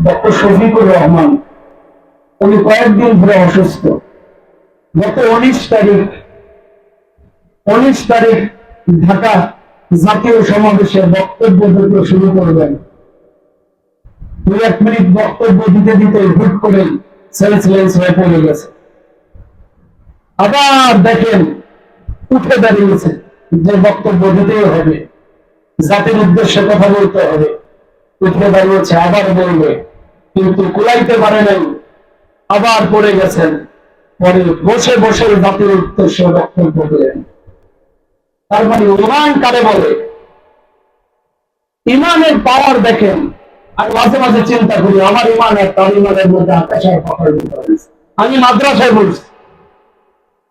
Doctor Shafiqur Rahman, উনি কয়েকদিন ধরে অসুস্থ। গত 19 তারিখ ঢাকা জাতীয় সমাবেশে বক্তব্য দিতে শুরু করবেন। 2-1 মিনিট বক্তব্য দিতে দিতে হুট করে সেন্সলেস হয়ে পড়ে গেছে। আবার দেখেন উঠে দাঁড়িয়েছে যে বক্তব্য দিতেই হবে, জাতির উদ্দেশ্যে কথা বলতে হবে। উঠে দাঁড়িয়েছে, আবার বলবে, কিন্তু কুলাইতে পারে নাই, আবার পড়ে গেছেন। পরে বসে বসে জাতির উদ্দেশ্যে বক্তব্য দিলেন। তার মানে ইমান কারে বলে? ইমানের পাওয়ার দেখেন। আর মাঝে মাঝে চিন্তা করি, আমার ইমান আর তার ইমানের মধ্যে আকাশের পাতার ডিফারেন্স। আমি মাদ্রাসায় বলছি,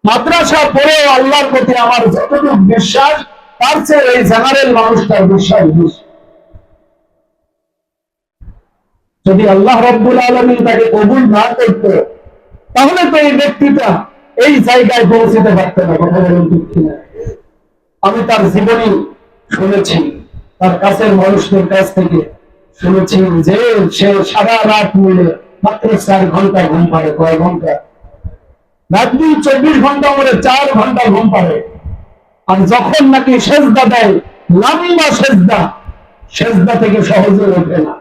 মাদ্রাসা পড়েও আল্লাহর প্রতি আমার যতটুকু বিশ্বাস, তার চেয়ে এই জেনারেল মানুষটার বিশ্বাস বেশি। যদি আল্লাহ রাব্বুল আলামিন তাকে কবুল না করত, তাহলে তো এই ব্যক্তিটা এই জায়গায় পৌঁছতে পারত না। কথা বলুন ঠিক কিনা? আমি তার জীবনী শুনেছি, তার কাছের মানুষদের কাছ থেকে শুনেছি যে সে সারা রাত মিলে মাত্র 4 ঘন্টা ঘুম পাড়ে। কয় ঘন্টা? রাত দিন 24 ঘন্টা মধ্যে 4 ঘন্টা ঘুম পাড়ে। আর যখন নাকি সেজদা দেয়, লম্বা সেজদা, সেজদা থেকে সহজে ওঠে না,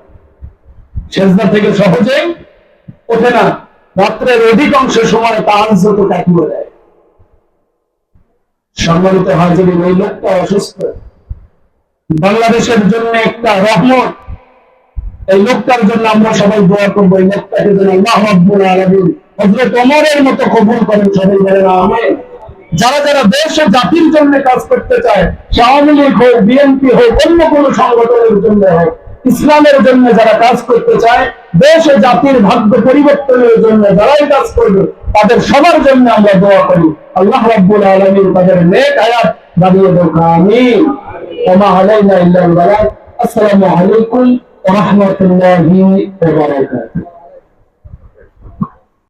সেজদা থেকে সহজেই ওঠে না। রাত্রের অধিকাংশ সময় তাহাজ্জুদ কাটিয়ে দেয়। সম্মানিত হাজিরিন, এই লোকটা অসুস্থ, বাংলাদেশের জন্য একটা রহমত। এই লোকটার জন্য আমরা সবাই দোয়া করবো। এই লোকটাকে যেন আল্লাহ রাব্বুল আলামিন হযরত ওমরের মতো কবুল করেন। সবাই বলেন আমিন। যারা যারা দেশ ও জাতির জন্য কাজ করতে চায়, আওয়ামী লীগ হোক, বিএনপি হোক, অন্য কোনো সংগঠনের জন্য হোক, ইসলামের জন্য যারা কাজ করতে চায়, দেশ ও জাতির ভাগ্য পরিবর্তনের জন্য যারাই কাজ করবে, তাদের সবার জন্য আমরা দোয়া করি। আল্লাহ রাব্বুল আলামিন তাদের নেক হায়াত বাড়িয়ে দেন। আমিন। ওয়া মা আলাইনা ইল্লাল বালাগ। আসসালামু আলাইকুম ওয়া রাহমাতুল্লাহি ওয়া বারাকাতুহু।